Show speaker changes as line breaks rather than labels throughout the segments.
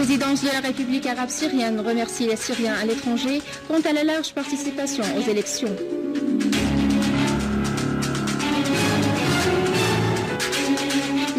présidence de la République arabe syrienne remercie les Syriens à l'étranger quant à la large participation aux élections.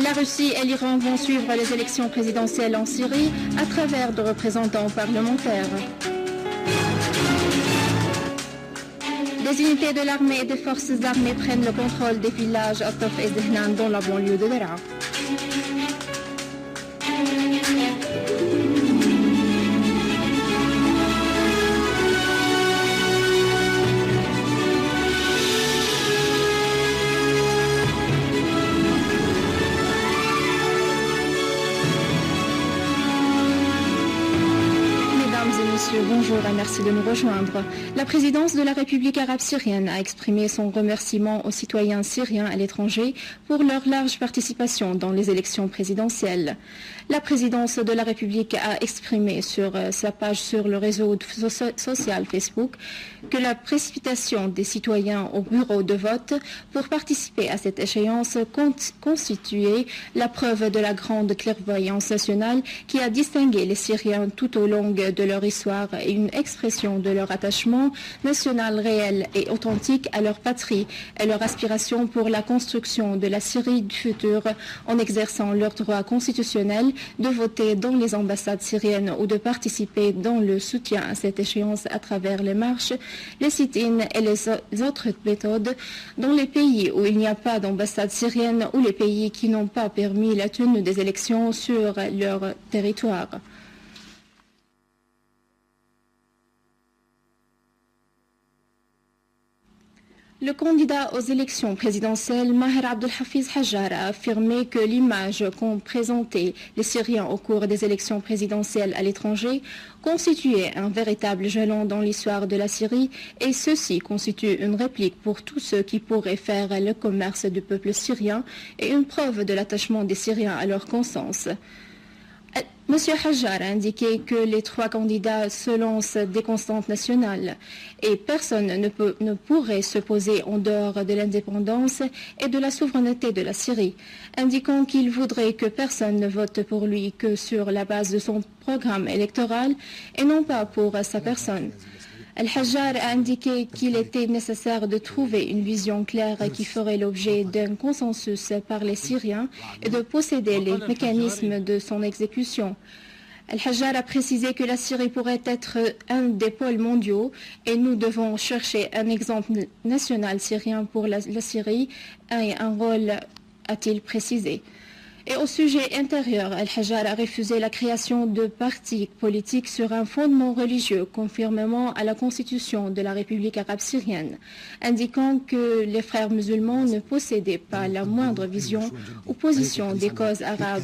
La Russie et l'Iran vont suivre les élections présidentielles en Syrie à travers de représentants parlementaires. Des unités de l'armée et des forces armées prennent le contrôle des villages Ataf et Zehnan dans la banlieue de Daraa. Bonjour et merci de nous rejoindre. La présidence de la République arabe syrienne a exprimé son remerciement aux citoyens syriens à l'étranger pour leur large participation dans les élections présidentielles. La présidence de la République a exprimé sur sa page sur le réseau social Facebook que la précipitation des citoyens au bureau de vote pour participer à cette échéance constituait la preuve de la grande clairvoyance nationale qui a distingué les Syriens tout au long de leur histoire et une expression de leur attachement national réel et authentique à leur patrie et leur aspiration pour la construction de la Syrie du futur en exerçant leur droit constitutionnel de voter dans les ambassades syriennes ou de participer dans le soutien à cette échéance à travers les marches, les sit-ins et les autres méthodes dans les pays où il n'y a pas d'ambassade syrienne ou les pays qui n'ont pas permis la tenue des élections sur leur territoire. Le candidat aux élections présidentielles, Maher Abdelhafiz Hajjar, a affirmé que l'image qu'ont présentée les Syriens au cours des élections présidentielles à l'étranger constituait un véritable jalon dans l'histoire de la Syrie et ceci constitue une réplique pour tous ceux qui pourraient faire le commerce du peuple syrien et une preuve de l'attachement des Syriens à leur conscience. M. Hajjar a indiqué que les trois candidats se lancent des constantes nationales et personne ne pourrait se poser en dehors de l'indépendance et de la souveraineté de la Syrie, indiquant qu'il voudrait que personne ne vote pour lui que sur la base de son programme électoral et non pas pour sa personne. Al-Hajjar a indiqué qu'il était nécessaire de trouver une vision claire qui ferait l'objet d'un consensus par les Syriens et de posséder les mécanismes de son exécution. Al-Hajjar a précisé que la Syrie pourrait être un des pôles mondiaux et nous devons chercher un exemple national syrien pour la Syrie et un rôle, a-t-il précisé. Et au sujet intérieur, Al-Hajjar a refusé la création de partis politiques sur un fondement religieux, conformément à la constitution de la République arabe syrienne, indiquant que les frères musulmans ne possédaient pas la moindre vision ou position des causes arabes.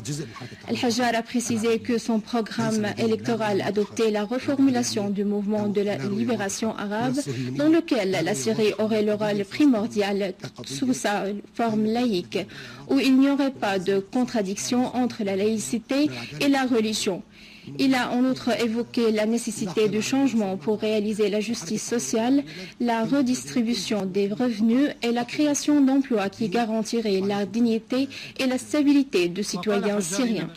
Al-Hajjar a précisé que son programme électoral adoptait la reformulation du mouvement de la libération arabe, dans lequel la Syrie aurait le rôle primordial sous sa forme laïque, où il n'y aurait pas de contradiction entre la laïcité et la religion. Il a en outre évoqué la nécessité du changement pour réaliser la justice sociale, la redistribution des revenus et la création d'emplois qui garantiraient la dignité et la stabilité des citoyens syriens.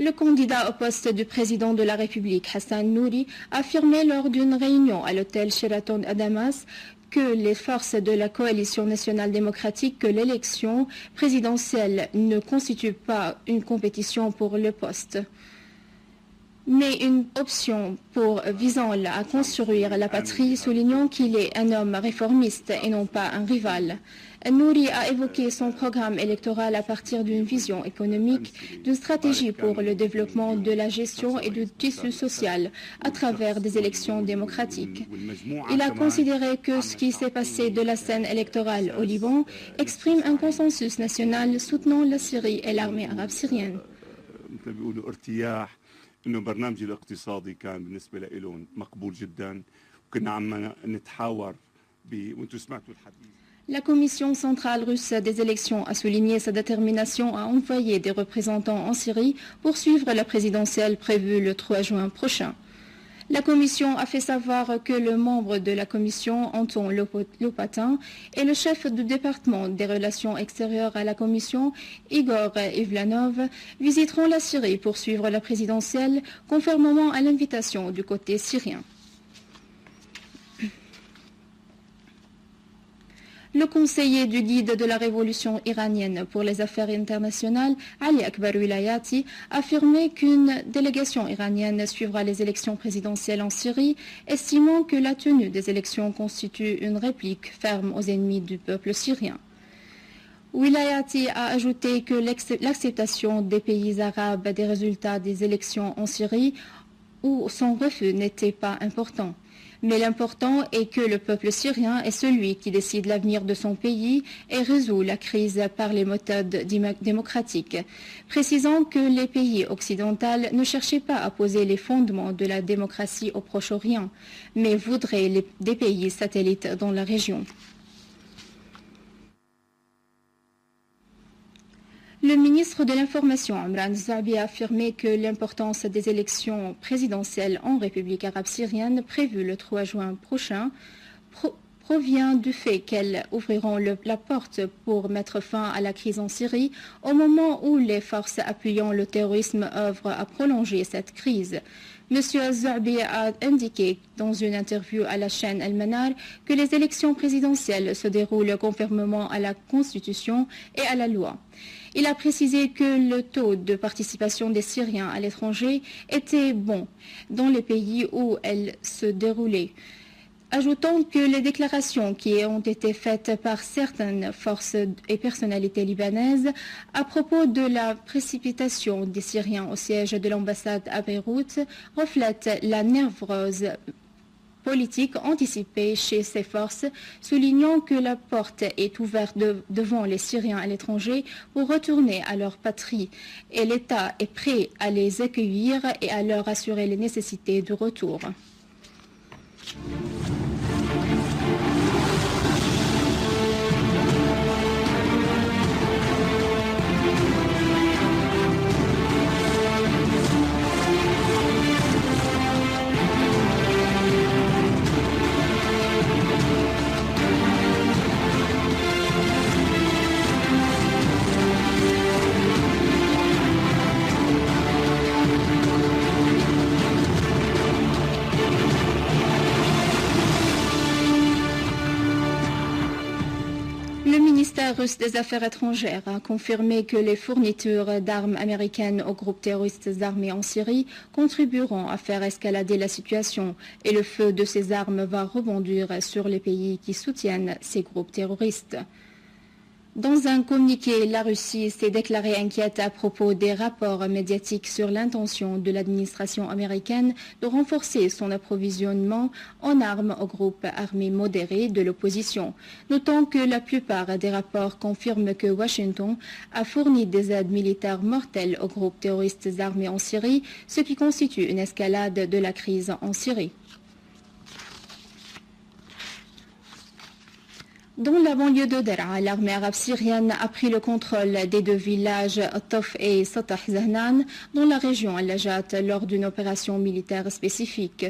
Le candidat au poste du président de la République, Hassan Nouri, a affirmé lors d'une réunion à l'hôtel Sheraton à Damas que les forces de la coalition nationale démocratique que l'élection présidentielle ne constitue pas une compétition pour le poste, mais une option visant à construire la patrie, soulignant qu'il est un homme réformiste et non pas un rival. Nouri a évoqué son programme électoral à partir d'une vision économique, d'une stratégie pour le développement de la gestion et du tissu social à travers des élections démocratiques. Il a considéré que ce qui s'est passé de la scène électorale au Liban exprime un consensus national soutenant la Syrie et l'armée arabe syrienne.
إنه البرنامج الاقتصادي كان بالنسبة لهم مقبول جدا وكنا عم نتحاور وانتم سمعتوا الحديث.
La Commission centrale russe des élections a souligné sa détermination à envoyer des représentants en Syrie pour suivre la présidentielle prévue le 3 juin prochain. La Commission a fait savoir que le membre de la Commission, Anton Lopatin, et le chef du département des relations extérieures à la Commission, Igor Ivlanov, visiteront la Syrie pour suivre la présidentielle, conformément à l'invitation du côté syrien. Le conseiller du guide de la révolution iranienne pour les affaires internationales, Ali Akbar Wilayati, a affirmé qu'une délégation iranienne suivra les élections présidentielles en Syrie, estimant que la tenue des élections constitue une réplique ferme aux ennemis du peuple syrien. Wilayati a ajouté que l'acceptation des pays arabes des résultats des élections en Syrie ou son refus n'était pas important. Mais l'important est que le peuple syrien est celui qui décide l'avenir de son pays et résout la crise par les méthodes démocratiques, précisant que les pays occidentaux ne cherchaient pas à poser les fondements de la démocratie au Proche-Orient, mais voudraient des pays satellites dans la région. Le ministre de l'Information, Amran Zaabi, a affirmé que l'importance des élections présidentielles en République arabe syrienne prévues le 3 juin prochain provient du fait qu'elles ouvriront la porte pour mettre fin à la crise en Syrie au moment où les forces appuyant le terrorisme œuvrent à prolonger cette crise. M. Zaabi a indiqué dans une interview à la chaîne El-Manar que les élections présidentielles se déroulent conformément à la Constitution et à la loi. Il a précisé que le taux de participation des Syriens à l'étranger était bon dans les pays où elles se déroulaient, ajoutant que les déclarations qui ont été faites par certaines forces et personnalités libanaises à propos de la précipitation des Syriens au siège de l'ambassade à Beyrouth reflètent la nerveuse politique anticipée chez ces forces, soulignant que la porte est ouverte devant les Syriens à l'étranger pour retourner à leur patrie et l'État est prêt à les accueillir et à leur assurer les nécessités du retour. Le ministère russe des Affaires étrangères a confirmé que les fournitures d'armes américaines aux groupes terroristes armés en Syrie contribueront à faire escalader la situation et le feu de ces armes va rebondir sur les pays qui soutiennent ces groupes terroristes. Dans un communiqué, la Russie s'est déclarée inquiète à propos des rapports médiatiques sur l'intention de l'administration américaine de renforcer son approvisionnement en armes aux groupes armés modérés de l'opposition, notant que la plupart des rapports confirment que Washington a fourni des aides militaires mortelles aux groupes terroristes armés en Syrie, ce qui constitue une escalade de la crise en Syrie. Dans la banlieue de Dera, l'armée arabe syrienne a pris le contrôle des deux villages Tof et Satah Zahnan dans la région Al-Lajat lors d'une opération militaire spécifique.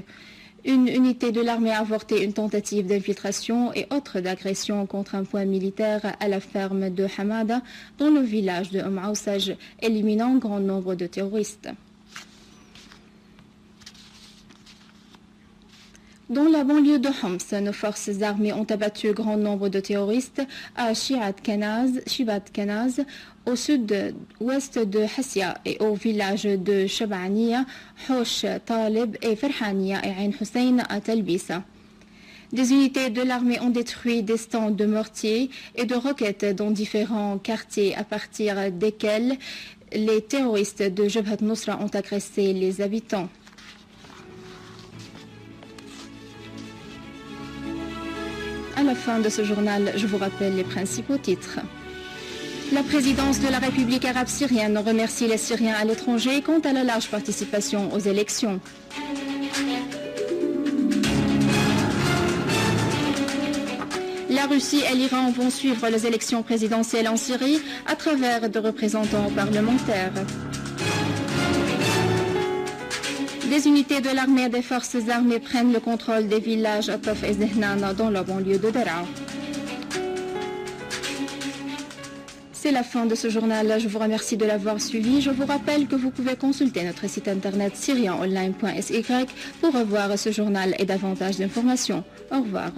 Une unité de l'armée a avorté une tentative d'infiltration et autre d'agression contre un point militaire à la ferme de Hamada dans le village de Aousaj, éliminant un grand nombre de terroristes. Dans la banlieue de Homs, nos forces armées ont abattu grand nombre de terroristes à Shibat Kanaz, au sud-ouest de Hassia et au village de Shabaniya, Hosh Talib et Ferhania et Ain Hussein à Talbisa. Des unités de l'armée ont détruit des stands de mortiers et de roquettes dans différents quartiers à partir desquels les terroristes de Jabhat Nusra ont agressé les habitants. À la fin de ce journal, je vous rappelle les principaux titres. La présidence de la République arabe syrienne remercie les Syriens à l'étranger quant à la large participation aux élections. La Russie et l'Iran vont suivre les élections présidentielles en Syrie à travers de représentants parlementaires. Des unités de l'armée et des forces armées prennent le contrôle des villages Atof et Zehnan dans la banlieue de Daraa. C'est la fin de ce journal. Je vous remercie de l'avoir suivi. Je vous rappelle que vous pouvez consulter notre site internet syrianonline.sy pour revoir ce journal et davantage d'informations. Au revoir.